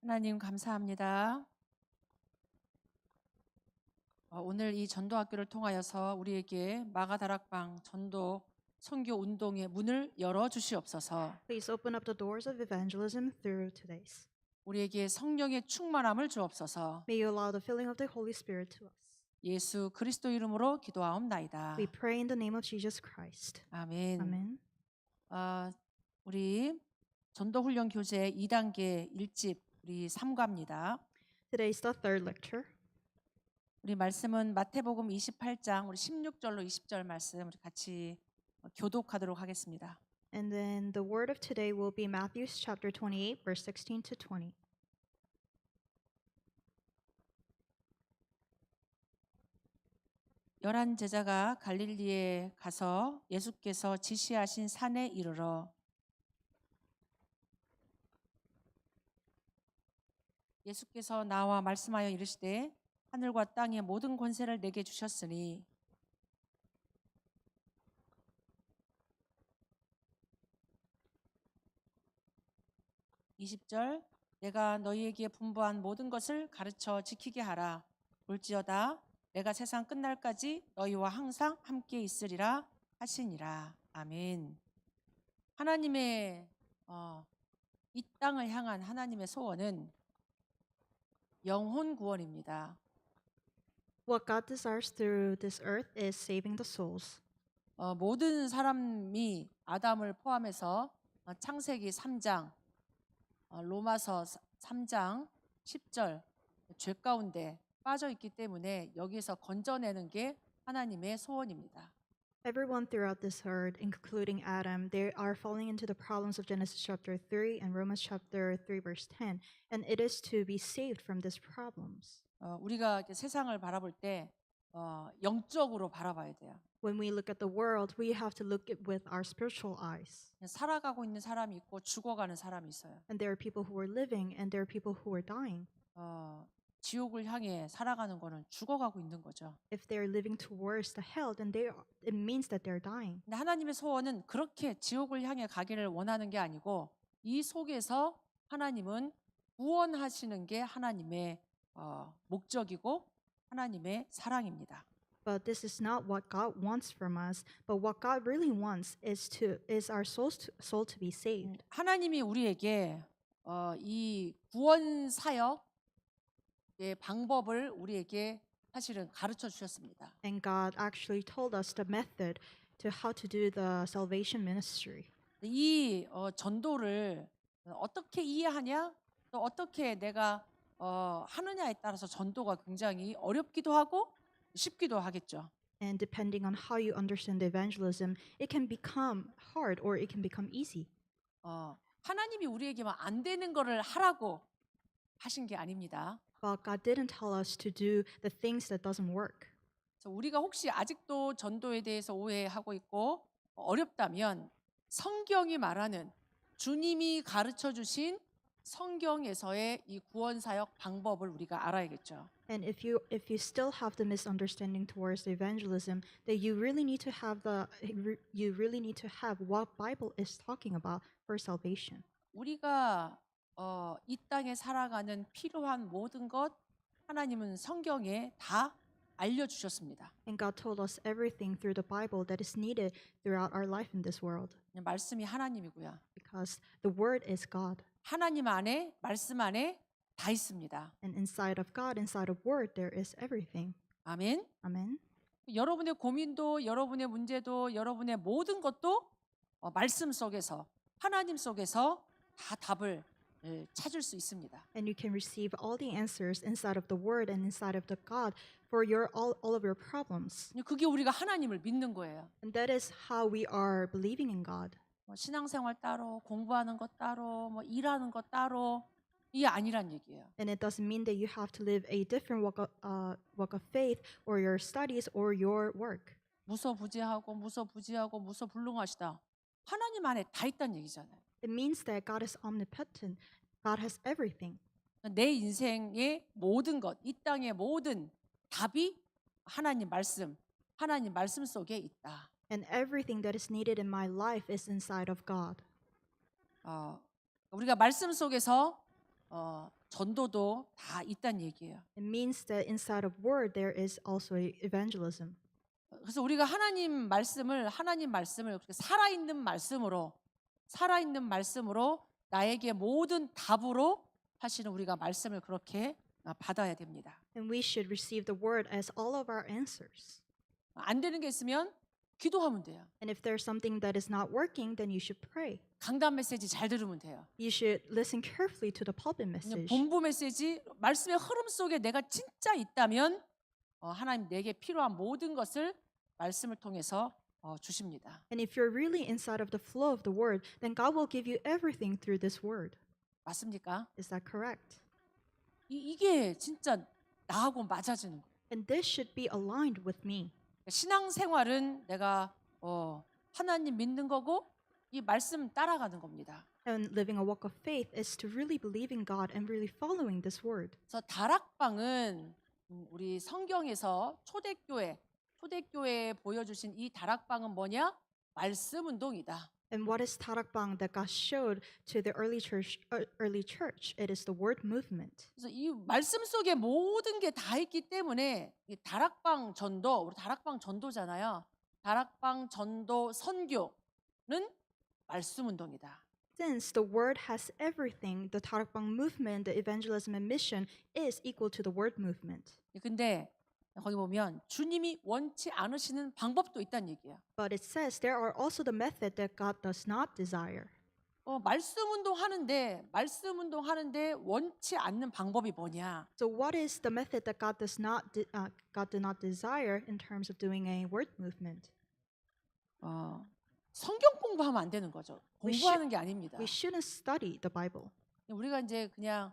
하나님 감사합니다. 오늘 이 전도학교를 통하여서 우리에게 마가다락방 전도 선교 운동의 문을 열어 주시옵소서. Please open up the doors of evangelism through today's. 우리에게 성령의 충만함을 주옵소서. May you allow the filling of the Holy Spirit to us. 예수 그리스도 이름으로 기도하옵나이다. We pray in the name of Jesus Christ. 아멘. Amen. 우리 전도훈련 교재 2단계 1집 우리 3과입니다. Today is the third lecture. 우리 말씀은 마태복음 28장 우리 16절로 20절 말씀 우리 같이 교독하도록 하겠습니다. And then the word of today will be Matthew chapter 28, verse 16 to 20. 열한 제자가 갈릴리에 가서 예수께서 지시하신 산에 이르러 예수께서 나와 말씀하여 이르시되 하늘과 땅의 모든 권세를 내게 주셨으니 (20절) 내가 너희에게 분부한 모든 것을 가르쳐 지키게 하라. 볼지어다 내가 세상 끝날까지 너희와 항상 함께 있으리라 하시니라. 아멘. 하나님의 이 땅을 향한 하나님의 소원은 영혼 구원입니다. What God desires through this earth is saving the souls. 모든 사람이 아담을 포함해서 창세기 3장, 로마서 3장 10절 죄 가운데 빠져 있기 때문에 여기서 건져내는 게 하나님의 소원입니다. Everyone throughout this earth, including Adam, they are falling into the problems of Genesis chapter 3 and Romans chapter 3 verse 10, and it is to be saved from these problems. 우리가 이렇게 세상을 바라볼 때 영적으로 바라봐야 돼요. When we look at the world, we have to look at with our spiritual eyes. 살아가고 있는 사람이 있고 죽어가는 사람이 있어요. And there are people who are living and there are people who are dying. 지옥을 향해 살아가는 거는 죽어가고 있는 거죠. If they're living towards the hell, then it means that they're dying. 근데 하나님의 소원은 그렇게 지옥을 향해 가기를 원하는 게 아니고 이 속에서 하나님은 구원하시는 게 하나님의 목적이고 하나님의 사랑입니다. But this is not what God wants from us. But what God really wants is our soul to be saved. 하나님이 우리에게 이 구원 사역의 방법을 우리에게 사실은 가르쳐 주셨습니다. And God actually told us the method to how to do the salvation ministry. 이 전도를 어떻게 이해하냐, 또 어떻게 내가 하느냐에 따라서 전도가 굉장히 어렵기도 하고 쉽기도 하겠죠. And depending on how you understand evangelism, it can become hard or it can become easy. 하나님이 우리에게만 안 되는 거를 하라고 하신 게 아닙니다. But God didn't tell us to do the things that doesn't work. 그래서 우리가 혹시 아직도 전도에 대해서 오해하고 있고 어렵다면 성경이 말하는 주님이 가르쳐 주신 성경에서의 이 구원 사역 방법을 우리가 알아야겠죠. And if you still have the misunderstanding towards the evangelism, that you really need to have what Bible is talking about for salvation. 우리가 이 땅에 살아가는 필요한 모든 것 하나님은 성경에 다 알려주셨습니다. And God told us everything through the Bible that is needed throughout our life in this world. 말씀이 하나님이고요. Because the Word is God. 하나님 안에 말씀 안에 다 있습니다. And inside of God, inside of Word, there is everything. 아멘. Amen. 여러분의 고민도, 여러분의 문제도, 여러분의 모든 것도 말씀 속에서 하나님 속에서 다 답을 찾을 수 있습니다. And you can receive all the answers inside of the Word and inside of the God for all of your problems. 그게 우리가 하나님을 믿는 거예요. And that is how we are believing in God. 신앙생활 따로, 공부하는 것 따로, 일하는 것 따로 이게 아니란 얘기예요. And it doesn't mean that you have to live a different walk of faith or your studies or your work. 무소부지하고 무소불능하시다. 하나님 안에 다 있다는 얘기잖아요. It means that God is omnipotent. God has everything. 내 인생의 모든 것, 이 땅의 모든 답이 하나님 말씀 속에 있다. And everything that is needed in my life is inside of God. 우리가 말씀 속에서 전도도 다 있다는 얘기예요. It means that inside of word there is also evangelism. 그래서 우리가 하나님 말씀을 그렇게 살아있는 말씀으로 나에게 모든 답으로 사실은 우리가 말씀을 그렇게 받아야 됩니다. And we should receive the word as all of our answers. 안 되는 게 있으면 기도하면 돼요. And if there's something that is not working, then you should pray. 강단 메시지 잘 들으면 돼요. You should listen carefully to the pulpit 그냥 message. 본부 메시지 말씀의 흐름 속에 내가 진짜 있다면 하나님 내게 필요한 모든 것을 말씀을 통해서 주십니다. And if you're really inside of the flow of the word, then God will give you everything through this word. 맞습니까? Is that correct? 이게 진짜 나하고 맞아지는 거예요. And this should be aligned with me. 신앙생활은 내가 하나님 믿는 거고 이 말씀 따라가는 겁니다. And living a walk of faith is to really believe in God and really following this word. 그래서 다락방은 우리 성경에서 초대교회에 보여주신 이 다락방은 뭐냐? 말씀 운동이다. And what is tarakbang that God showed to the early church? It is the word movement. 그래서 이 말씀 속에 모든 게 다 있기 때문에 이 다락방 전도, 우리 다락방 전도잖아요. 다락방 전도 선교는 말씀 운동이다. Since the word has everything, the tarakbang movement, the evangelism and mission is equal to the word movement. 근데 거기 보면 주님이 원치 않으시는 방법도 있다는 얘기예요. But it says there are also the method that God does not desire. 말씀 운동하는데 원치 않는 방법이 뭐냐? So what is the method that God did not desire in terms of doing a word movement? 성경 공부하면 안 되는 거죠. 공부하는 게 아닙니다. We shouldn't study the Bible. 우리가 이제 그냥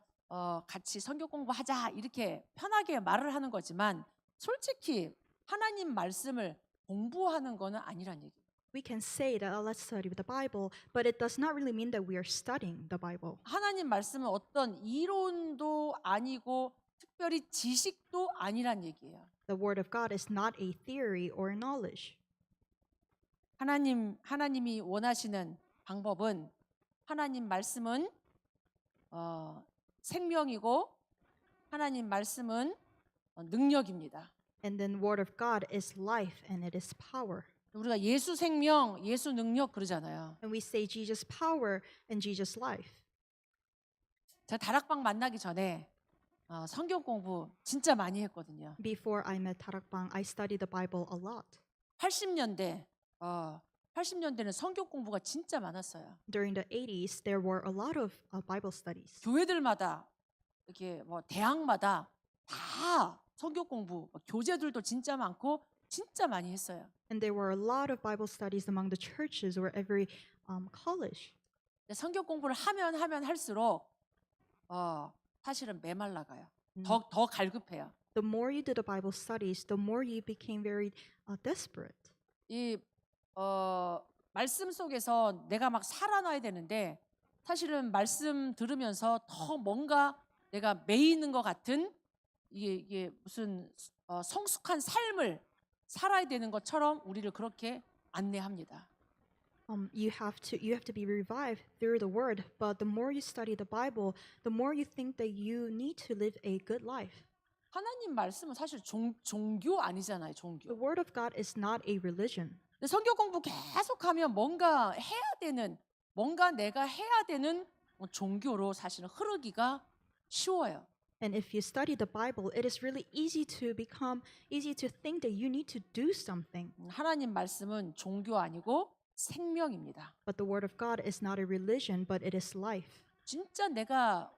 같이 성경 공부하자 이렇게 편하게 말을 하는 거지만 솔직히 하나님 말씀을 공부하는 거는 아니란 얘기. We can say that let's study the Bible, but it does not really mean that we are studying the Bible. 하나님 말씀은 어떤 이론도 아니고 특별히 지식도 아니란 얘기예요. The word of God is not a theory or a knowledge. 하나님이 원하시는 방법은 하나님 말씀은 생명이고 하나님 말씀은 능력입니다. And then word of God is life and it is power. 우리가 예수 생명, 예수 능력 그러잖아요. And we say Jesus power and Jesus life. 제가 다락방 만나기 전에 성경 공부 진짜 많이 했거든요. Before I met Tarakbang, I studied the Bible a lot. 80년대는 성경 공부가 진짜 많았어요. During the 80s, there were a lot of Bible studies. 교회들마다 이렇게 대학마다 다 성경 공부, 교재들도 진짜 많고 진짜 많이 했어요. And there were a lot of Bible studies among the churches or every college. 성경 공부를 하면 할수록 사실은 메말라가요. 더 갈급해요. The more you did the Bible studies, the more you became very desperate. 이 말씀 속에서 내가 막 살아나야 되는데 사실은 말씀 들으면서 더 뭔가 내가 매이는 것 같은 이게 무슨 성숙한 삶을 살아야 되는 것처럼 우리를 그렇게 안내합니다. You have to be revived through the word, but the more you study the Bible, the more you think that you need to live a good life. 하나님 말씀은 사실 종교 아니잖아요, 종교. The word of God is not a religion. 근데 성경 공부 계속하면 뭔가 내가 해야 되는 종교로 사실은 흐르기가 쉬워요. And if you study the Bible, it is really easy to think that you need to do something. 하나님 말씀은 종교 아니고 생명입니다. But the word of God is not a religion, but it is life. 진짜 내가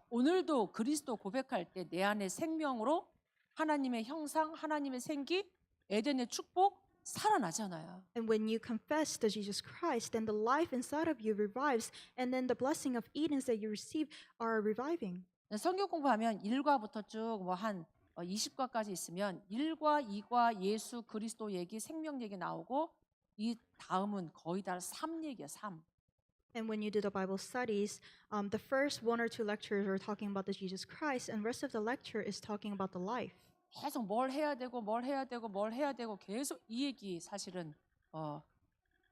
오늘도 그리스도 고백할 때 내 안에 생명으로 하나님의 형상, 하나님의 생기, 에덴의 축복 살아나잖아요. And when you confess to Jesus Christ, then the life inside of you revives, and then the blessing of Edens that you receive are reviving. 성경 공부하면 1과부터 쭉 한 20과까지 있으면 1과, 2과 예수 그리스도 얘기, 생명 얘기 나오고 이 다음은 거의 다 3 얘기야, 3. And when you do the Bible studies, the first 1 or 2 lectures are talking about the Jesus Christ, and the rest of the lecture is talking about the life. 계속 뭘 해야 되고 계속 이 얘기 사실은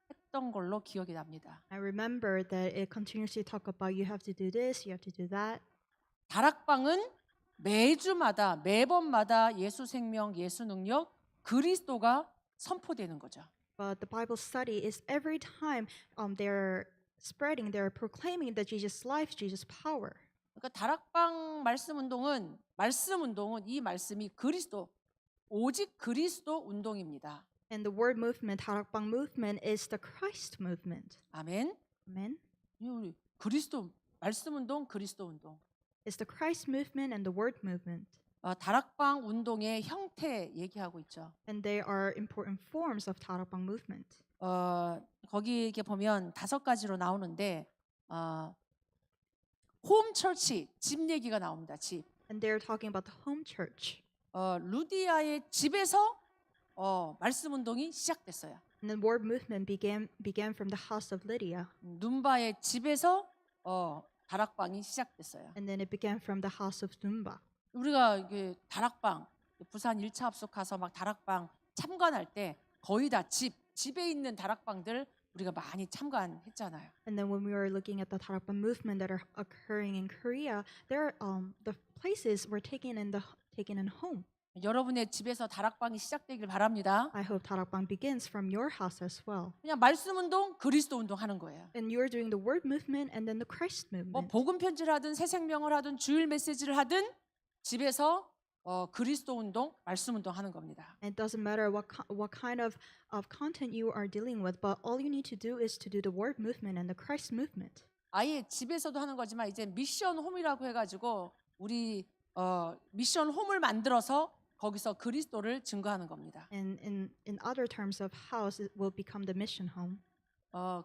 했던 걸로 기억이 납니다. I remember that it continuously talk about you have to do this, you have to do that. 다락방은 매주마다 매번마다 예수 생명, 예수 능력, 그리스도가 선포되는 거죠. But the Bible study is every time they're spreading, they're proclaiming that Jesus' life, Jesus' power. 그러니까 다락방 말씀 운동은 이 말씀이 그리스도 오직 그리스도 운동입니다. And the word movement, 다락방 movement, is the Christ movement. 아멘. Amen. 이 우리 그리스도 말씀 운동, 그리스도 운동. It's the Christ movement and the word movement. 다락방 운동의 형태 얘기하고 있죠. And they are important forms of 다락방 movement. 거기 이렇게 보면 5가지로 나오는데 홈 처치, 집 얘기가 나옵니다. 집. And they're talking about the home church. 루디아의 집에서 말씀 운동이 시작됐어요. And the word movement began from the house of Lydia. 눈바의 집에서 다락방이 시작됐어요. And then it began from the house of Numba. 우리가 이게 다락방 부산 1차 합숙 가서 막 다락방 참관할 때 거의 다 집에 있는 다락방들 우리가 많이 참관했잖아요. And then when we were looking at the 다락방 movement that are occurring in Korea, the places were taken in home. 여러분의 집에서 다락방이 시작되길 바랍니다. I hope 다락방 begins from your house as well. 그냥 말씀 운동, 그리스도 운동 하는 거예요. And you're doing the word movement and then the Christ 뭐 movement. 복음 편지를 하든 새 생명을 하든 주일 메시지를 하든 집에서 그리스도 운동, 말씀 운동 하는 겁니다. And it doesn't matter what kind of content you are dealing with, but all you need to do is to do the word movement and the Christ movement. 아예 집에서도 하는 거지만 이제 미션 홈이라고 해가지고 우리 미션 홈을 만들어서 거기서 그리스도를 증거하는 겁니다. And in other terms of house, it will become the mission home.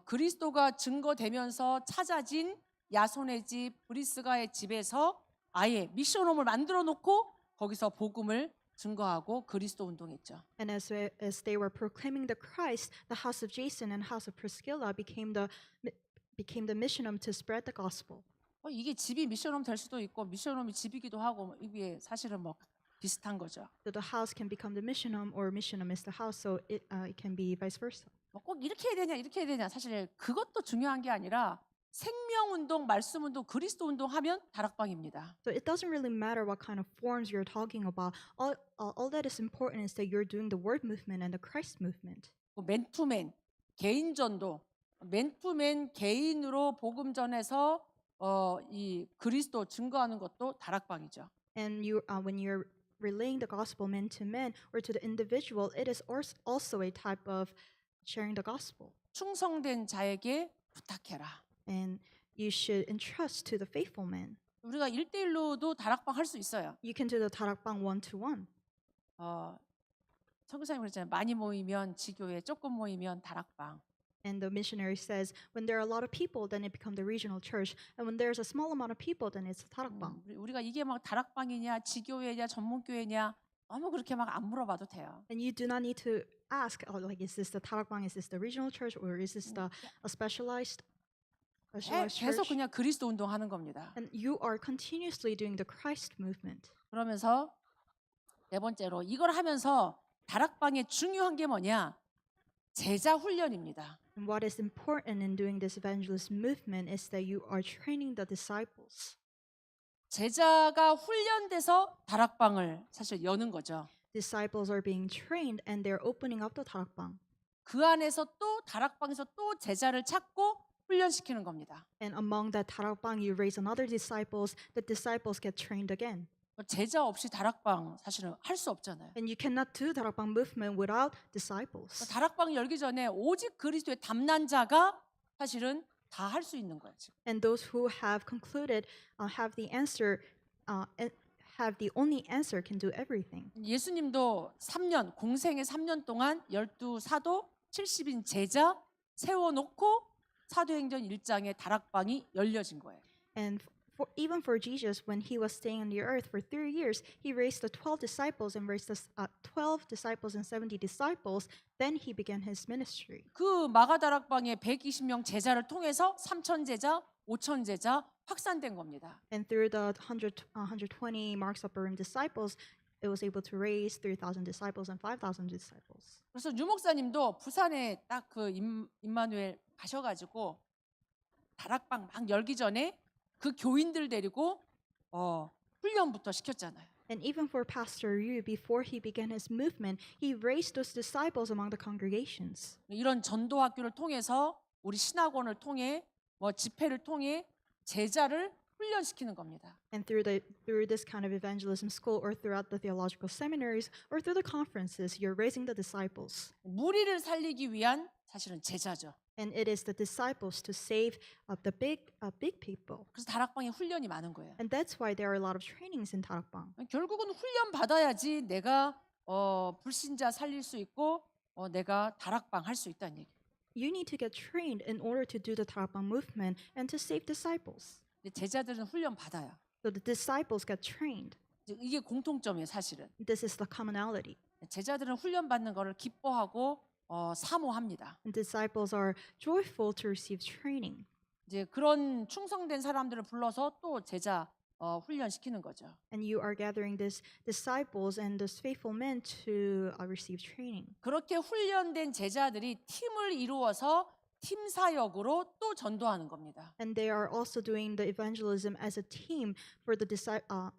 그리스도가 증거되면서 찾아진 야손의 집, 브리스가의 집에서 아예 미션 홈을 만들어 놓고 거기서 복음을 증거하고 그리스도 운동했죠. And as they were proclaiming the Christ, the house of Jason and house of Priscilla became the mission home to spread the gospel. 이게 집이 미션 홈 될 수도 있고 미션 홈이 집이기도 하고 이게 사실은 뭐 비슷한 거죠. So the house can become the mission home, or mission home is the house. So it can be vice versa. 꼭 이렇게 해야 되냐 이렇게 해야 되냐 사실 그것도 중요한 게 아니라 생명 운동, 말씀 운동, 그리스도 운동 하면 다락방입니다. So it doesn't really matter what kind of forms you're talking about. All that is important is that you're doing the word movement and the Christ movement. 맨투맨 개인 전도, 맨투맨 개인으로 복음 전해서 이 그리스도 증거하는 것도 다락방이죠. And when you're relaying the gospel man to man or to the individual, it is also a type of sharing the gospel. 충성된 자에게 부탁해라. And you should entrust to the faithful man. 우리가 1대1로도 다락방 할 수 있어요. You can do the 다락방 one-to-one. 선교사님 그랬잖아요. 많이 모이면 지교회, 조금 모이면 다락방. And the missionary says, when there are a lot of people, then it becomes the regional church. And when there's a small amount of people, then it's 다락방. 우리가 이게 막 다락방이냐, 지교회냐, 전문교회냐 너무 그렇게 막 안 물어봐도 돼요. And you do not need to ask, is this the 다락방? Is this the regional church? Or is this a specialized 계속 church? 그냥 그리스도 운동하는 겁니다. And you are continuously doing the Christ movement. 그러면서 네 번째로 이걸 하면서 다락방의 중요한 게 뭐냐? 제자 훈련입니다. And what is important in doing this evangelist movement is that you are training the disciples. 제자가 훈련돼서 다락방을 사실 여는 거죠. Disciples are being trained and they're opening up the 다락방. 그 안에서 또 다락방에서 또 제자를 찾고 훈련시키는 겁니다. And among that 다락방, you raise another disciples. The disciples get trained again. 제자 없이 다락방 사실은 할 수 없잖아요. And you cannot do 다락방 movement without disciples. 다락방 열기 전에 오직 그리스도의 담난 자가 사실은 다 할 수 있는 거예요. 지금. And those who have concluded have the answer, have the only answer, can do everything. 예수님도 3년 공생의 3년 동안 12 사도 70인 제자 세워놓고 사도행전 1장의 다락방이 열려진 거예요. And even for Jesus, when he was staying on the earth for 3 years, he raised the 12 disciples and raised the 12 disciples and 70 disciples. Then he began his ministry. 그 마가 다락방의 120명 제자를 통해서 3천 제자, 5천 제자 확산된 겁니다. And through the 120 Mark's Upper Room disciples, it was able to raise 3,000 disciples and 5,000 disciples. 그래서 유 목사님도 부산에 딱 그 임마누엘 가셔가지고 다락방 막 열기 전에 그 교인들 데리고 훈련부터 시켰잖아요. And even for Pastor Yu, before he began his movement, he raised those disciples among the congregations. 이런 전도 학교를 통해서 우리 신학원을 통해 집회를 통해 제자를 훈련시키는 겁니다. And through this kind of evangelism school or throughout the theological seminaries or through the conferences, you're raising the disciples. 무리를 살리기 위한 사실은 제자죠. And it is the disciples to save the big people. 그래서 다락방에 훈련이 많은 거예요. And that's why there are a lot of trainings in Tarakbang. 결국은 훈련 받아야지 내가 불신자 살릴 수 있고 내가 다락방 할 수 있다는 얘기. You need to get trained in order to do the Tarakbang movement and to save disciples. 제자들은 훈련 받아요. So the disciples get trained. 이게 공통점이에요, 사실은. This is the commonality. 제자들은 훈련 받는 것을 기뻐하고 사모합니다. And disciples are joyful to receive training. 이제 그런 충성된 사람들을 불러서 또 제자 훈련시키는 거죠. And you are gathering these disciples and those faithful men to receive training. 그렇게 훈련된 제자들이 팀을 이루어서 팀 사역으로 또 전도하는 겁니다. And they are also doing the evangelism as a team for the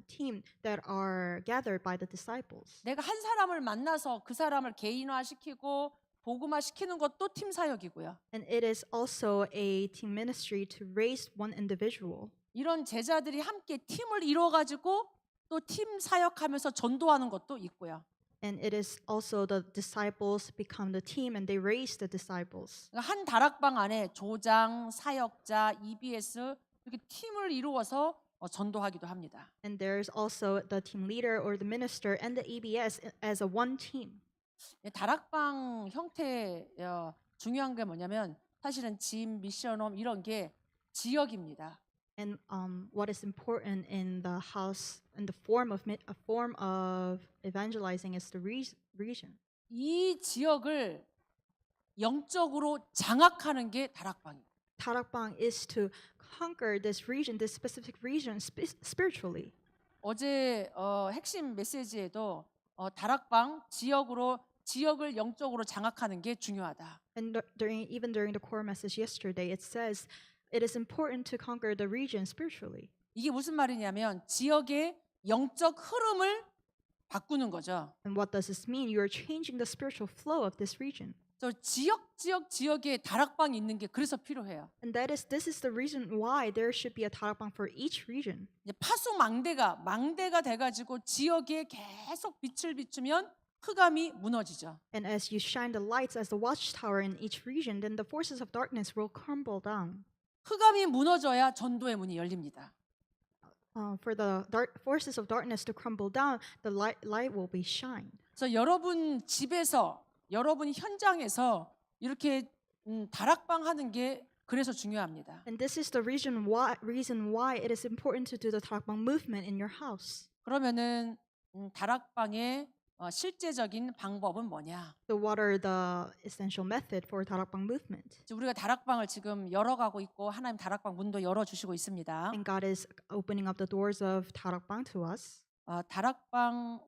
team that are gathered by the disciples. 내가 한 사람을 만나서 그 사람을 개인화시키고 복음화시키는 것도 팀 사역이고요. And it is also a team ministry to raise one individual. 이런 제자들이 함께 팀을 이루어 가지고 또 팀 사역하면서 전도하는 것도 있고요. And it is also the disciples become the team and they raise the disciples. 한 다락방 안에 조장, 사역자, EBS 이렇게 팀을 이루어서 전도하기도 합니다. And there's also the team leader or the minister and the EBS as a one team. 다락방 형태 중요한 게 뭐냐면 사실은 짐, 미션홈 이런 게 지역입니다. And what is important in the house, in the form of evangelizing, is the region. 이 지역을 영적으로 장악하는 게 다락방이에요. Tarakbang is to conquer this region, this specific region, spiritually. 어제 핵심 메시지에도 다락방 지역을 영적으로 장악하는 게 중요하다. And even during the core message yesterday, it says it is important to conquer the region spiritually. 이게 무슨 말이냐면 지역의 영적 흐름을 바꾸는 거죠. And what does this mean? You are changing the spiritual flow of this region. 그래서 지역에 다락방이 있는 게 그래서 필요해요. And this is the reason why there should be a tarakbang for each region. 이제 파수 망대가 돼가지고 지역에 계속 빛을 비추면 흑암이 무너지죠. And as you shine the lights as the watchtower in each region, then the forces of darkness will crumble down. 흑암이 무너져야 전도의 문이 열립니다. For the forces of darkness to crumble down, the light will be shined. 그래서 여러분 집에서 여러분 현장에서 이렇게 다락방 하는 게 그래서 중요합니다. And this is the reason why it is important to do the tarakbang movement in your house. 그러면은 다락방의 실제적인 방법은 뭐냐? So what are the essential method for tarakbang movement? 우리가 다락방을 지금 열어가고 있고 하나님 다락방 문도 열어주시고 있습니다. And God is opening up the doors of tarakbang to us. 다락방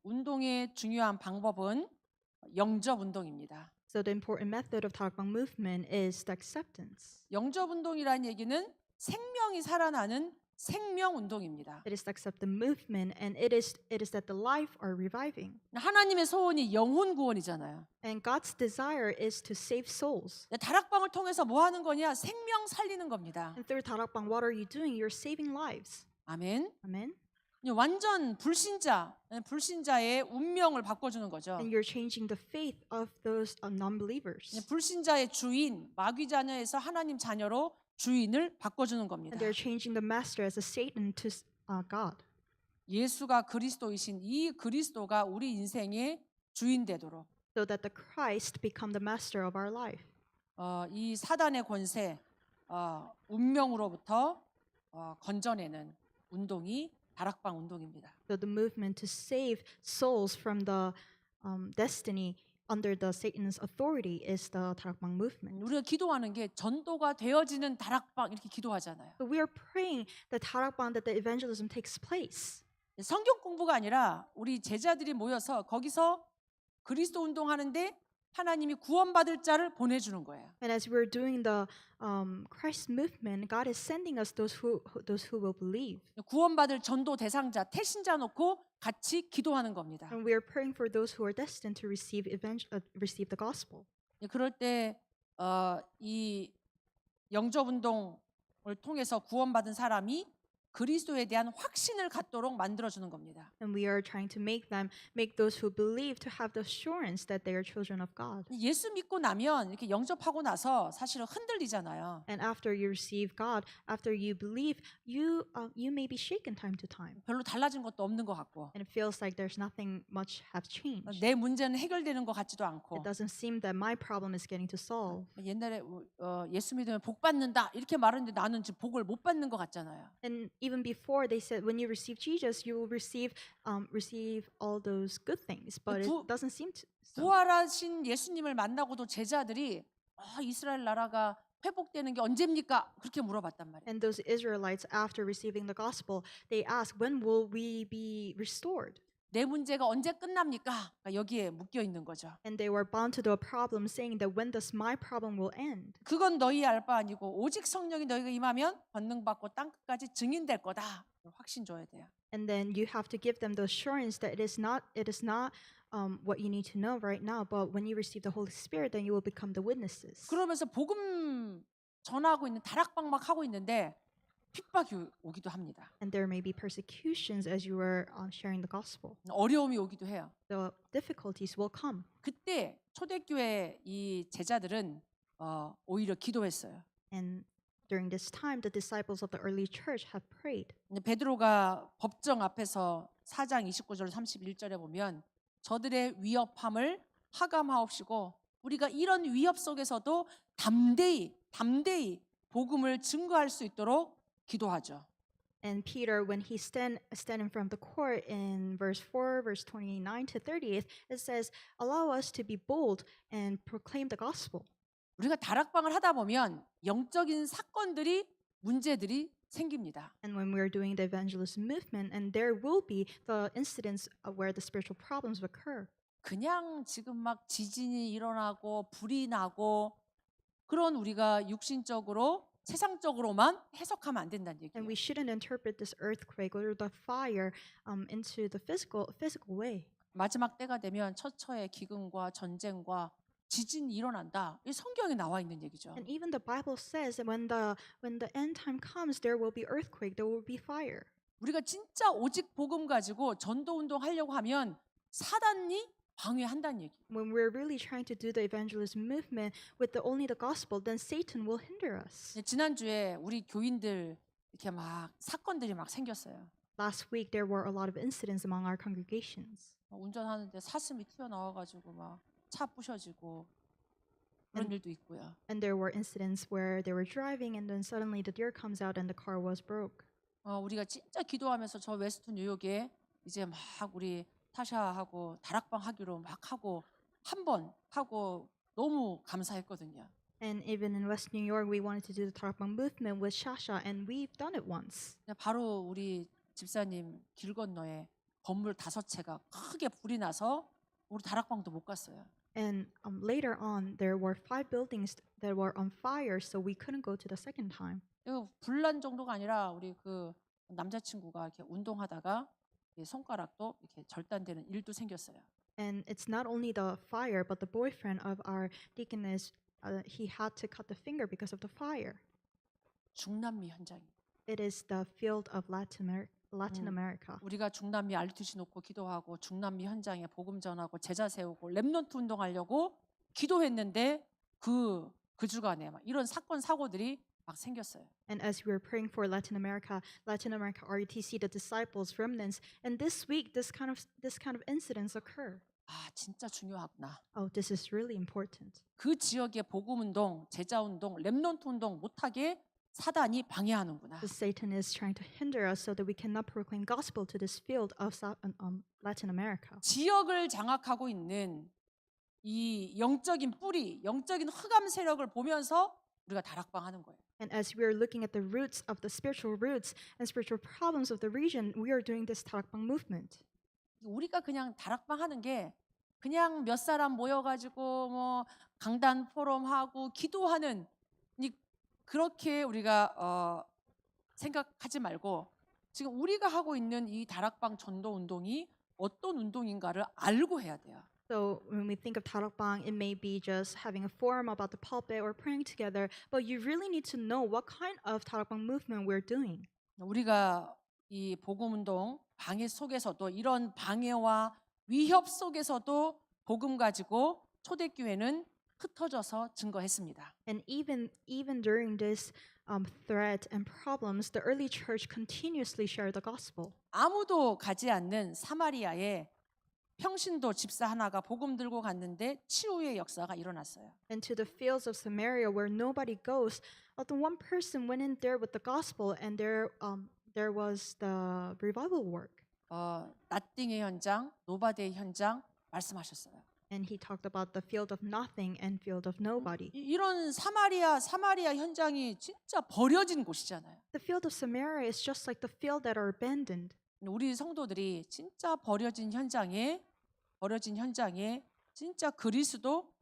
운동의 중요한 방법은 영접 운동입니다. So the important method of tarakbang movement is the acceptance. 영접 운동이라는 얘기는 생명이 살아나는 생명 운동입니다. It is the acceptance movement, and it is that the life are reviving. 하나님의 소원이 영혼 구원이잖아요. And God's desire is to save souls. 다락방을 통해서 뭐 하는 거냐? 생명 살리는 겁니다. And through tarakbang, what are you doing? You're saving lives. 아멘. Amen. 완전 불신자의 운명을 바꿔주는 거죠. And you're changing the faith of those non-believers. 불신자의 주인, 마귀 자녀에서 하나님 자녀로 주인을 바꿔주는 겁니다. And they're changing the master as a Satan to God. 예수가 그리스도이신 이 그리스도가 우리 인생의 주인 되도록 So that the Christ become the master of our life. 이 사단의 권세, 운명으로부터 건져내는 운동이 다락방 운동입니다. So the movement to save souls from the destiny under the Satan's authority is the tarakbang movement. 우리가 기도하는 게 전도가 되어지는 다락방 이렇게 기도하잖아요. So we are praying that tarakbang, that the evangelism takes place. 성경 공부가 아니라 우리 제자들이 모여서 거기서 그리스도 운동하는데 하나님이 구원받을 자를 보내주는 거예요. And as we're doing the Christ movement, God is sending us those who will believe. 구원받을 전도 대상자, 태신자 놓고 같이 기도하는 겁니다. And we are praying for those who are destined to receive the gospel. 그럴 때 이 영접 운동을 통해서 구원받은 사람이 그리스도에 대한 확신을 갖도록 만들어주는 겁니다. And we are trying to make those who believe to have the assurance that they are children of God. 예수 믿고 나면 이렇게 영접하고 나서 사실은 흔들리잖아요. And after you receive God, after you believe, you may be shaken time to time. 별로 달라진 것도 없는 것 같고 And it feels like there's nothing much have changed. 내 문제는 해결되는 것 같지도 않고 It doesn't seem that my problem is getting to solve. 옛날에 예수 믿으면 복 받는다 이렇게 말했는데 나는 지금 복을 못 받는 것 같잖아요. And even before they said, when you receive Jesus, you will receive all those good things. But it doesn't seem to. So. 부활하신 예수님을 만나고도 제자들이 이스라엘 나라가 회복되는 게 언제입니까? 그렇게 물어봤단 말이에요. And those Israelites, after receiving the gospel, they asked, when will we be restored? 내 문제가 언제 끝납니까? 그러니까 여기에 묶여 있는 거죠. And they were bound to the problem, saying that when does my problem will end? 그건 너희 알 바 아니고 오직 성령이 너희가 임하면 권능 받고 땅 끝까지 증인될 거다. 확신 줘야 돼요. And then you have to give them the assurance that it is not what you need to know right now, but when you receive the Holy Spirit, then you will become the witnesses. 그러면서 복음 전하고 있는 다락방막 하고 있는데 핍박이 오기도 합니다. And there may be persecutions as you are sharing the gospel. 어려움이 오기도 해요. The difficulties will come. 그때 초대교회 이 제자들은 오히려 기도했어요. And during this time, the disciples of the early church have prayed. 베드로가 법정 앞에서 4장 29절 31절에 보면 저들의 위협함을 하감하옵시고 우리가 이런 위협 속에서도 담대히 복음을 증거할 수 있도록 기도하죠. And Peter, when he stand in front of the court in verse 4, verse 29 to 30th, it says, allow us to be bold and proclaim the gospel. 우리가 다락방을 하다 보면 영적인 사건들이 문제들이 생깁니다. And when we're doing the evangelist movement, and there will be the incidents where the spiritual problems occur. 그냥 지금 막 지진이 일어나고 불이 나고 그런 우리가 육신적으로 세상적으로만 해석하면 안 된다는 얘기예요. And we shouldn't interpret this earthquake or the fire into the physical way. 마지막 때가 되면 처처에 기근과 전쟁과 지진이 일어난다. 이 성경에 나와 있는 얘기죠. And even the Bible says that when the end time comes, there will be earthquake, there will be fire. 우리가 진짜 오직 복음 가지고 전도 운동 하려고 하면 사단이 방해한다는 얘기. When we're really trying to do the evangelism movement with only the gospel, then Satan will hinder us. 지난주에 우리 교인들 이렇게 막 사건들이 막 생겼어요. Last week there were a lot of incidents among our congregations. 운전하는데 사슴이 튀어나와가지고 막 차 부셔지고 그런 일도 있고요. And there were incidents where they were driving and then suddenly the deer comes out and the car was broke. 우리가 진짜 기도하면서 저 웨스트 뉴욕에 이제 막 우리 타샤하고 다락방 하기로 막 하고 한 번 하고 너무 감사했거든요. And even in West New York, we wanted to do the Tarakbang movement with Shasha, and we've done it once. 바로 우리 집사님 길 건너에 건물 5채가 크게 불이 나서 우리 다락방도 못 갔어요. And later on, there were 5 buildings that were on fire, so we couldn't go to the second time. 이거 불난 정도가 아니라 우리 그 남자친구가 이렇게 운동하다가 손가락도 이렇게 절단되는 일도 생겼어요. And it's not only the fire, but the boyfriend of our deaconess, he had to cut the finger because of the fire. 중남미 현장. It is the field of Latin America. 우리가 중남미 알투시 놓고 기도하고 중남미 현장에 복음 전하고 제자 세우고 렘넌트 운동하려고 기도했는데 그 주간에 막 이런 사건 사고들이 막 생겼어요. And as we were praying for Latin America RUTC, the disciples, remnants, and this week this kind of incidents occur. 진짜 중요하구나. Oh, this is really important. 그 지역의 복음 운동, 제자 운동, 렘넌트 운동 못하게 사단이 방해하는구나. The Satan is trying to hinder us so that we cannot proclaim gospel to this field of Latin America. 지역을 장악하고 있는 이 영적인 뿌리, 영적인 흑암 세력을 보면서 우리가 다락방 하는 거예요. And as we are looking at the roots of the spiritual roots and spiritual problems of the region, we are doing this Tarakbang movement. 우리가 그냥 다락방 하는 게 그냥 몇 사람 모여가지고 뭐 강단 포럼하고 기도하는 그렇게 우리가 생각하지 말고 지금 우리가 하고 있는 이 다락방 전도 운동이 어떤 운동인가를 알고 해야 돼요. So when we think of 다락방, it may be just having a forum about the pulpit or praying together, but you really need to know what kind of 다락방 movement we're doing. 우리가 이 복음 운동 방해 속에서도 이런 방해와 위협 속에서도 복음 가지고 초대교회는 흩어져서 증거했습니다. And even during this threat and problems, the early church continuously shared the gospel. 아무도 가지 않는 사마리아에 평신도 집사 하나가 복음 들고 갔는데 치유의 역사가 일어났어요. And to the fields of Samaria where nobody goes, the one person went in there with the gospel, and there was the revival work. 나띵의 현장, 노바데의 현장 말씀하셨어요. And he talked about the field of nothing and field of nobody. 이런 사마리아 현장이 진짜 버려진 곳이잖아요. The field of Samaria is just like the field that are abandoned. 우리 성도들이 진짜 버려진 현장에 진짜 그리스도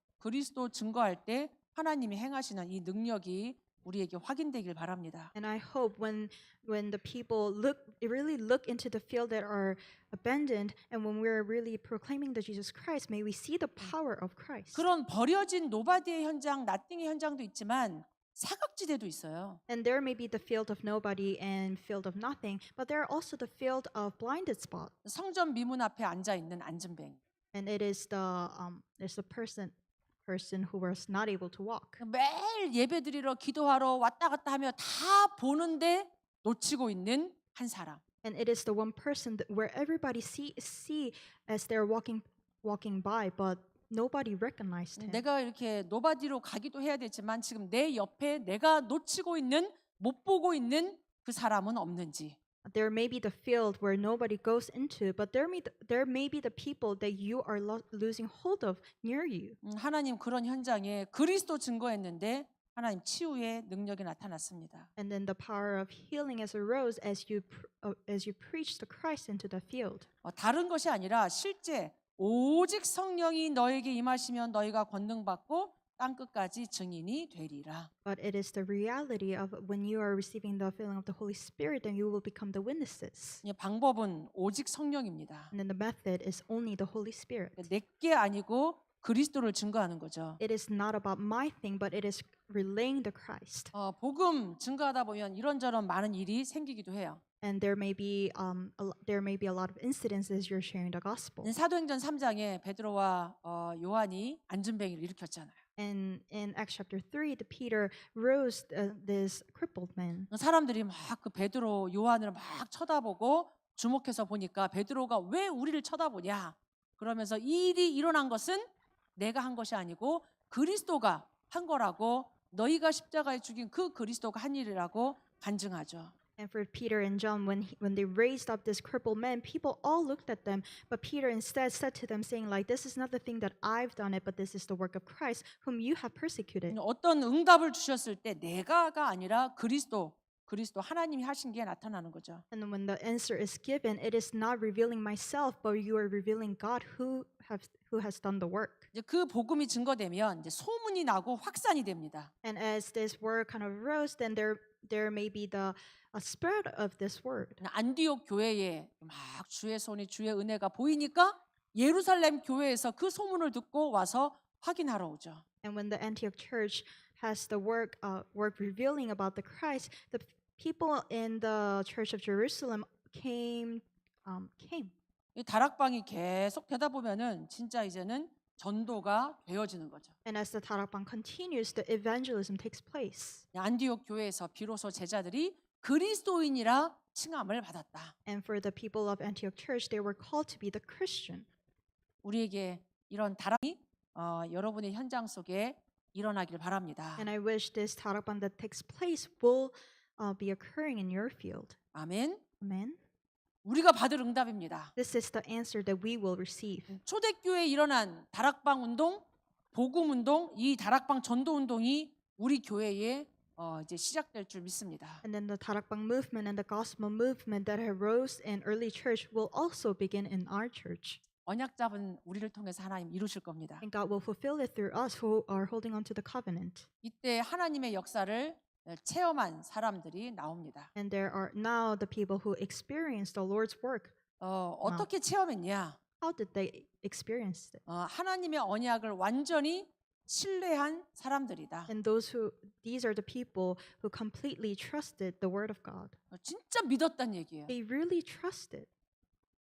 증거할 때 하나님이 행하시는 이 능력이 우리에게 확인되길 바랍니다. And I hope when the people really look into the field that are abandoned, and when we're really proclaiming the Jesus Christ, may we see the power of Christ. 그런 버려진 노바디의 현장, 나띵의 현장도 있지만 사각지대도 있어요. And there may be the field of nobody and field of nothing, but there are also the field of blinded spot. 성전 미문 앞에 앉아 있는 앉은뱅이. And it is the person who was not able to walk. 매일 예배드리러 기도하러 왔다 갔다 하며 다 보는데 놓치고 있는 한 사람. And it is the one person where everybody see as they're walking by, but nobody recognized him. 내가 이렇게 노바디로 가기도 해야 되지만 지금 내 옆에 내가 놓치고 있는 못 보고 있는 그 사람은 없는지. There may be the field where nobody goes into, but there may be the people that you are losing hold of near you. 하나님 그런 현장에 그리스도 증거했는데 하나님 치유의 능력이 나타났습니다. And then the power of healing has arose as you preach the Christ into the field. 다른 것이 아니라 실제 오직 성령이 너에게 임하시면 너희가 권능 받고 땅 끝까지 증인이 되리라. But it is the reality of when you are receiving the filling of the Holy Spirit, then you will become the witnesses. 방법은 오직 성령입니다. And then the method is only the Holy Spirit. 내게 아니고 그리스도를 증거하는 거죠. It is not about my thing, but it is relaying the Christ. 복음 증거하다 보면 이런저런 많은 일이 생기기도 해요. And there may be a lot of incidents as you're sharing the gospel. 사도행전 3장에 베드로와 요한이 앉은뱅이를 일으켰잖아요. And in Acts chapter 3, the Peter rose this crippled man. 사람들이 막 그 베드로 요한을 막 쳐다보고 주목해서 보니까 베드로가 왜 우리를 쳐다보냐? 그러면서 이 일이 일어난 것은 내가 한 것이 아니고 그리스도가 한 거라고 너희가 십자가에 죽인 그 그리스도가 한 일이라고 간증하죠. And for Peter and John, when they raised up this crippled man, people all looked at them, but Peter instead said to them, saying, like, this is not the thing that I've done it, but this is the work of Christ, whom you have persecuted. 어떤 응답을 주셨을 때 내가가 아니라 그리스도 하나님이 하신 게 나타나는 거죠. And when the answer is given, it is not revealing myself, but you are revealing God who has done the work. 이제 그 복음이 증거되면 이제 소문이 나고 확산이 됩니다. And as this word kind of rose, then there may be the spread of this word. 안디옥 교회에 막 주의 손이 주의 은혜가 보이니까 예루살렘 교회에서 그 소문을 듣고 와서 확인하러 오죠. And when the Antioch church has the work revealing about the Christ, the people in the church of Jerusalem came. 이 다락방이 계속 되다 보면은 진짜 이제는 전도가 되어지는 거죠. And as the 다락방 continues, the evangelism takes place. 안디옥 교회에서 비로소 제자들이 그리스도인이라 칭함을 받았다. And for the people of Antioch church, they were called to be the Christian. 우리에게 이런 다락이 여러분의 현장 속에 일어나길 바랍니다. And I wish this 다락방 that takes place will be occurring in your field. 아멘. Amen. 우리가 받을 응답입니다. This is the answer that we will receive. 초대교회에 일어난 다락방 운동, 복음 운동, 이 다락방 전도 운동이 우리 교회에 이제 시작될 줄 믿습니다. And then the 다락방 movement and the gospel movement that arose in early church will also begin in our church. 언약 잡은 우리를 통해서 하나님 이루실 겁니다. And God will fulfill it through us who are holding on to the covenant. 이때 하나님의 역사를 체험한 사람들이 나옵니다. And there are now the people who experience the Lord's work. 어떻게 체험했냐? How did they experience it? 하나님의 언약을 완전히 신뢰한 사람들이다. And these are the people who completely trusted the word of God. 진짜 믿었단 얘기예요. They really trusted.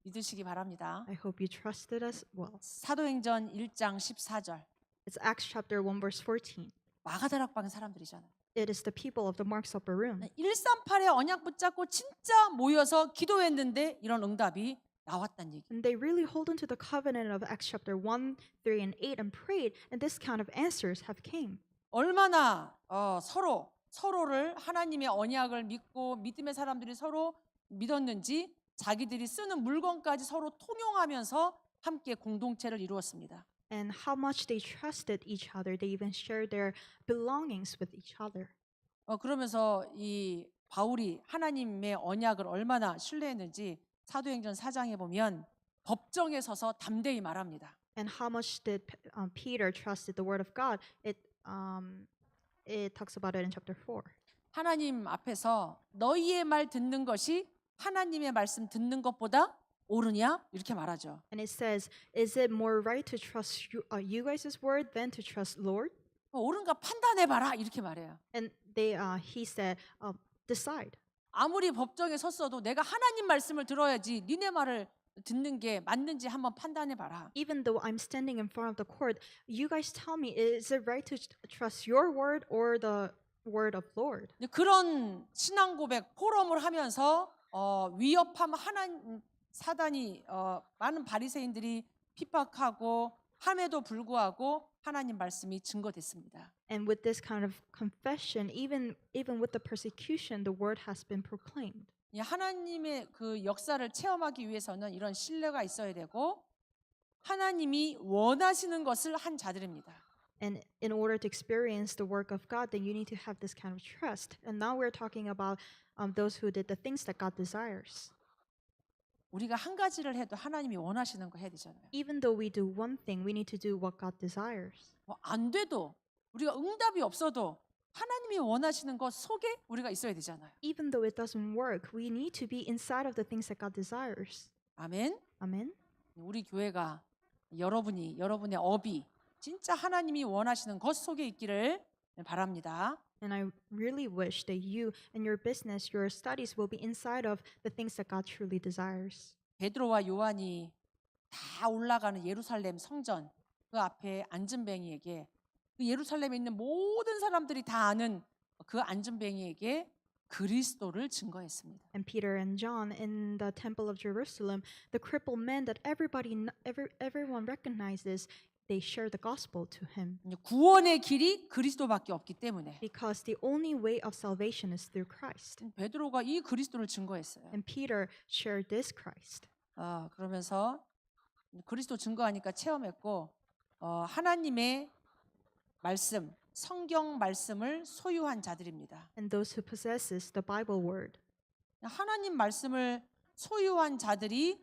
믿으시기 바랍니다. I hope you trusted as well. 사도행전 1장 14절. It's Acts chapter 1 verse 14. 마가다락방 사람들이잖아요. It is the people of the Mark's upper room. 138의 언약 붙잡고 진짜 모여서 기도했는데 이런 응답이 나왔단 얘기. And they really hold on to the covenant of Acts chapter 1, 3, and 8 and prayed, and this kind of answers have came. 얼마나 서로를 하나님의 언약을 믿고 믿음의 사람들이 서로 믿었는지 자기들이 쓰는 물건까지 서로 통용하면서 함께 공동체를 이루었습니다. And how much they trusted each other. They even shared their belongings with each other. 그러면서 이 바울이 하나님의 언약을 얼마나 신뢰했는지 사도행전 4장에 보면 법정에 서서 담대히 말합니다. And how much did Peter trusted the word of God? It talks about it in chapter 4. 하나님 앞에서 너희의 말 듣는 것이 하나님의 말씀 듣는 것보다 옳으냐? 이렇게 말하죠. And it says, is it more right to trust you guys' word than to trust Lord? 옳은가 판단해봐라 이렇게 말해요. And he said, decide. 아무리 법정에 섰어도 내가 하나님 말씀을 들어야지 니네 말을 듣는 게 맞는지 한번 판단해봐라. Even though I'm standing in front of the court, you guys tell me, is it right to trust your word or the word of Lord? 그런 신앙 고백 포럼을 하면서 위협하면 사단이 많은 바리새인들이 핍박하고 함에도 불구하고 하나님 말씀이 증거됐습니다. And with this kind of confession, even with the persecution, the word has been proclaimed. 하나님의 그 역사를 체험하기 위해서는 이런 신뢰가 있어야 되고 하나님이 원하시는 것을 한 자들입니다. And in order to experience the work of God, then you need to have this kind of trust. And now we're talking about those who did the things that God desires. 우리가 한 가지를 해도 하나님이 원하시는 거 해야 되잖아요. Even though we do one thing, we need to do what God desires. 안 돼도 우리가 응답이 없어도 하나님이 원하시는 것 속에 우리가 있어야 되잖아요. Even though it doesn't work, we need to be inside of the things that God desires. 아멘. Amen. 우리 교회가 여러분의 업이 진짜 하나님이 원하시는 것 속에 있기를 바랍니다. And I really wish that you and your business, your studies will be inside of the things that God truly desires. 베드로와 요한이 다 올라가는 예루살렘 성전 그 앞에 안전뱅이에게 그 예루살렘에 있는 모든 사람들이 다 아는 그 안전뱅이에게 그리스도를 증거했습니다. And Peter and John in the temple of Jerusalem, the crippled man that everyone recognizes, they share the gospel to him. 구원의 길이 그리스도밖에 없기 때문에 Because the only way of salvation is through Christ. 베드로가 이 그리스도를 증거했어요. And Peter shared this Christ. 그러면서 그리스도 증거하니까 체험했고 하나님의 말씀, 성경 말씀을 소유한 자들입니다. And those who possesses the Bible word. 하나님 말씀을 소유한 자들이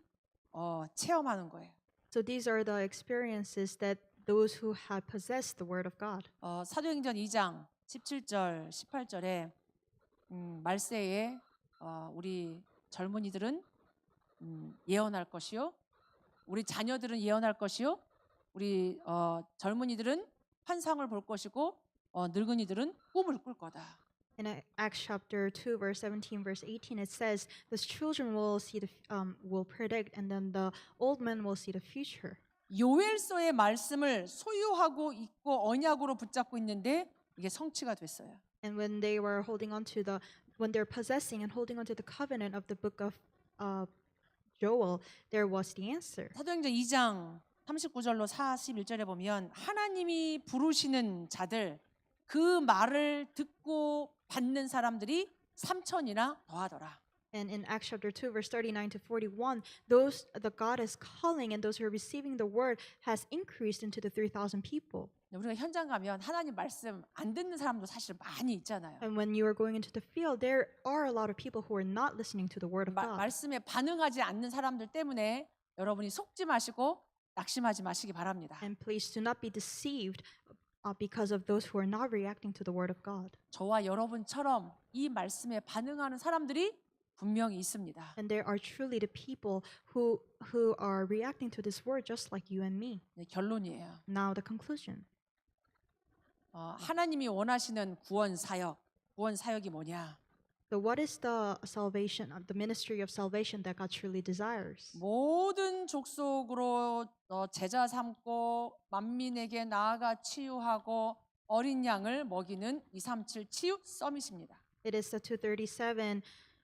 체험하는 거예요. So these are the experiences that those who have possessed the word of God. 사도행전 2장 17절, 18절에 말세에 우리 젊은이들은 예언할 것이요, 우리 자녀들은 예언할 것이요, 우리 젊은이들은 환상을 볼 것이고 늙은이들은 꿈을 꿀 거다. In Acts chapter 2, verse 17, verse 18, it says, "The children will predict, and then the old men will see the future." 요엘서의 말씀을 소유하고 있고 언약으로 붙잡고 있는데 이게 성취가 됐어요. And when they're possessing and holding onto the covenant of the book of Joel, there was the answer. 사도행전 2장 39절로 41절에 보면 하나님이 부르시는 자들 그 말을 듣고 받는 사람들이 3,000이나 더하더라. And in Acts chapter 2, verse 39 to 41, those that God is calling and those who are receiving the word has increased into the 3,000 people. 우리가 현장 가면 하나님 말씀 안 듣는 사람도 사실 많이 있잖아요. And when you are going into the field, there are a lot of people who are not listening to the word of God. 말씀에 반응하지 않는 사람들 때문에 여러분이 속지 마시고 낙심하지 마시기 바랍니다. And please do not be deceived because of those who are not reacting to the word of God. 저와 여러분처럼 이 말씀에 반응하는 사람들이 분명히 있습니다. And there are truly the people who are reacting to this word just like you and me. 네, 결론이에요. Now the conclusion. 하나님이 원하시는 구원 사역이 뭐냐? So what is the salvation, the ministry of salvation that God truly desires? 모든 족속으로 제자 삼고 만민에게 나아가 치유하고 어린 양을 먹이는 237 치유 서밋입니다. It is the 237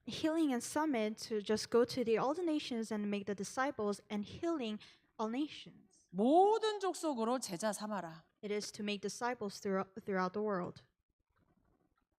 healing and summit to just go to all the nations and make the disciples and healing all nations. 모든 족속으로 제자 삼아라. It is to make disciples throughout the world.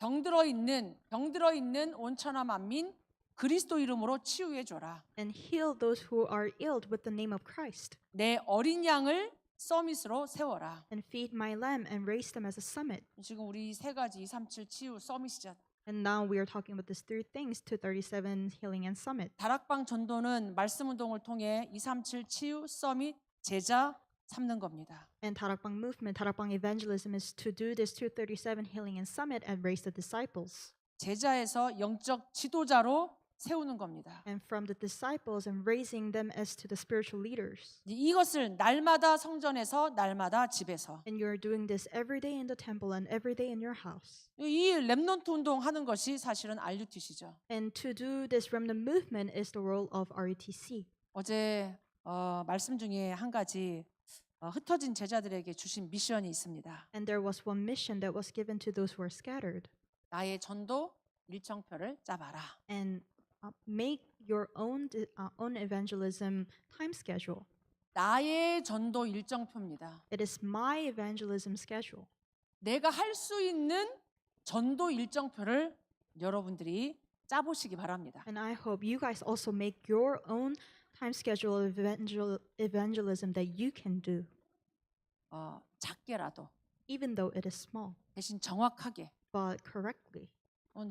병들어 있는 온천하 만민 그리스도 이름으로 치유해 줘라. And heal those who are ill with the name of Christ. 내 어린 양을 서밋으로 세워라. And feed my lamb and raise them as a summit. 지금 우리 세 가지 237 치유 서밋이잖아. And now we are talking about these three things, 237 healing and summit. 다락방 전도는 말씀 운동을 통해 237 치유 서밋 제자 삼는 겁니다. And Tarakbang evangelism is to do this 237 healing and summit and raise the disciples. 제자에서 영적 지도자로 세우는 겁니다. And from the disciples and raising them as to the spiritual leaders. 이것을 날마다 성전에서 날마다 집에서 And you're doing this every day in the temple and every day in your house. 이 렘넌트 운동 하는 것이 사실은 RUTC죠. And to do this remnant movement is the role of RUTC. 어제 말씀 중에 한 가지 흩어진 제자들에게 주신 미션이 있습니다. And there was one mission that was given to those who are scattered. 나의 전도 일정표를 짜봐라. And make your own evangelism time schedule. 나의 전도 일정표입니다. It is my evangelism schedule. 내가 할 수 있는 전도 일정표를 여러분들이 짜보시기 바랍니다. And I hope you guys also make your own time schedule of evangelism that you can do, 작게라도 even though it is small, 대신 정확하게. but correctly.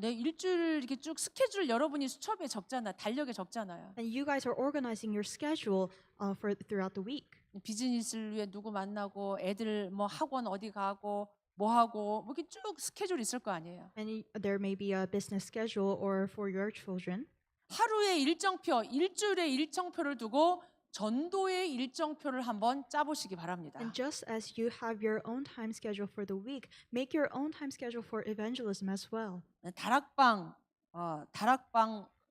내 일주일 이렇게 쭉 스케줄 여러분이 수첩에 적잖아, 달력에 적잖아요. And you guys are organizing your schedule for throughout the week. 비즈니스를 위해 누구 만나고 애들 뭐 학원 어디 가고 뭐 하고 뭐 이렇게 쭉 스케줄이 있을 거 아니에요. And there may be a business schedule or for your children. 하루의 일정표, 일주일의 일정표를 두고 전도의 일정표를 한번 짜보시기 바랍니다. And just as you have your own time schedule for the week, make your own time schedule for evangelism as well, 다락방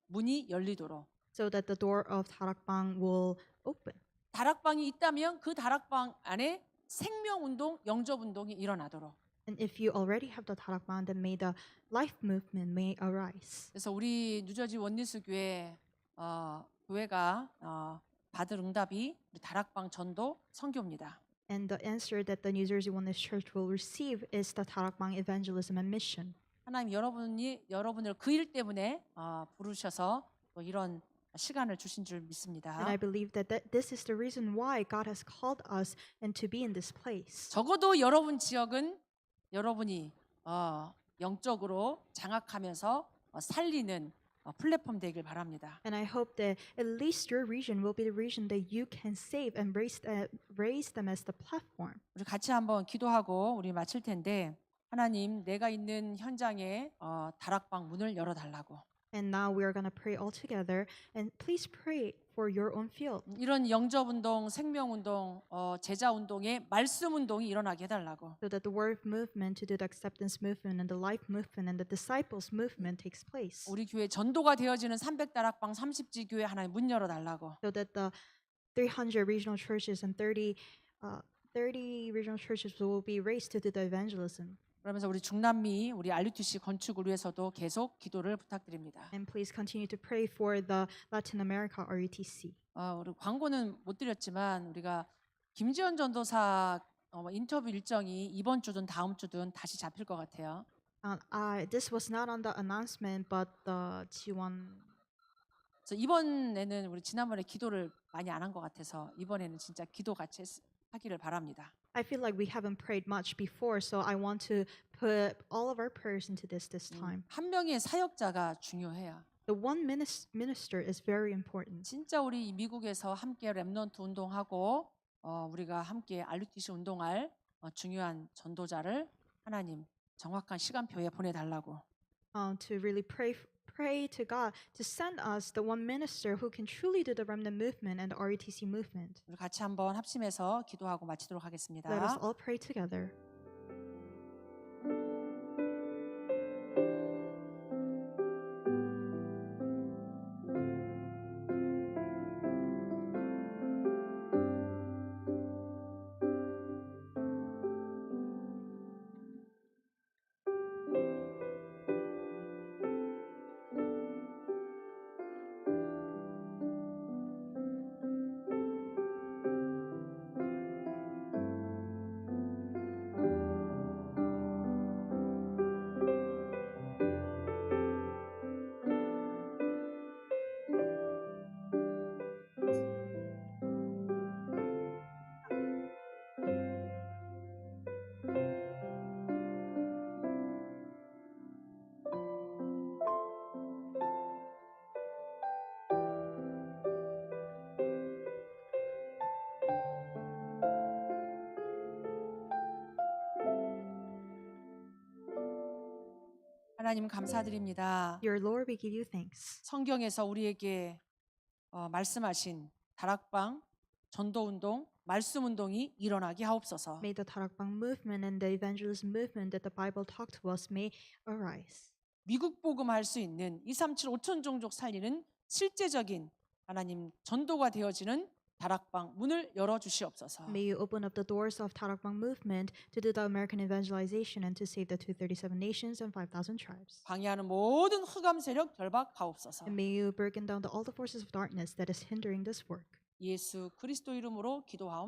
문이 열리도록. so that the door of Tarakbang will open. 다락방이 있다면 그 다락방 안에 생명운동, 영접운동이 일어나도록. And if you already have the Tarakbang, then may the life movement may arise. 그래서 우리 뉴저지 원리스 교회가 받을 응답이 우리 다락방 전도 선교입니다. And the answer that the New Jersey Oneness Church will receive is the Tarakbang evangelism and mission. 하나님 여러분을 그 일 때문에 부르셔서 또 이런 시간을 주신 줄 믿습니다. And I believe that this is the reason why God has called us and to be in this place. 적어도 여러분 지역은 여러분이 영적으로 장악하면서 살리는 플랫폼 되길 바랍니다. And I hope that at least your region will be the region that you can save and raise them as the platform. 우리 같이 한번 기도하고 우리 마칠 텐데 하나님 내가 있는 현장에 다락방 문을 열어달라고. And now we are going to pray all together. And please pray for your own field. 이런 영접운동, 생명운동, 제자운동에 말씀운동이 일어나게 해달라고. So that the word movement, to do the acceptance movement and the life movement and the disciples movement takes place. 우리 교회 전도가 되어지는 300다락방 30지 교회 하나님 문 열어달라고. So that the 300 regional churches and 30 regional churches will be raised to do the evangelism. 그러면서 우리 중남미, 우리 RUTC 건축을 위해서도 계속 기도를 부탁드립니다. And please continue to pray for the Latin America RUTC. 우리 광고는 못 드렸지만 우리가 김지연 전도사 인터뷰 일정이 이번 주든 다음 주든 다시 잡힐 것 같아요. This was not on the announcement, but the G1. 그래서 이번에는 우리 지난번에 기도를 많이 안 한 것 같아서 이번에는 진짜 기도 같이 하기를 바랍니다. I feel like we haven't prayed much before, so I want to put all of our prayers into this time. 한 명의 사역자가 중요해요. The one minister is very important. 진짜 우리 미국에서 함께 렘넌트 운동하고 우리가 함께 RUTC 운동할 중요한 전도자를 하나님 정확한 시간표에 보내달라고. To really pray to God to send us the one minister who can truly do the remnant movement and the RUTC movement. 우리 같이 한번 합심해서 기도하고 마치도록 하겠습니다. Let us all pray together. 하나님 감사드립니다. Dear Lord, we give you thanks. 성경에서 우리에게 말씀하신 다락방, 전도운동, 말씀운동이 일어나게 하옵소서. May the Tarakbang movement and the evangelism movement that the Bible talked to us may arise. 미국 복음할 수 있는 237 5천 종족 살리는 실제적인 하나님 전도가 되어지는 다락방 문을 열어 주시옵소서. May you open up the doors of Tarakbang movement to do the American evangelization and to save the 237 nations and 5,000 tribes. 방해하는 모든 흑암 세력 결박하옵소서. And may you break down all the forces of darkness that is hindering this work. 예수 그리스도 이름으로 기도하옵나이다.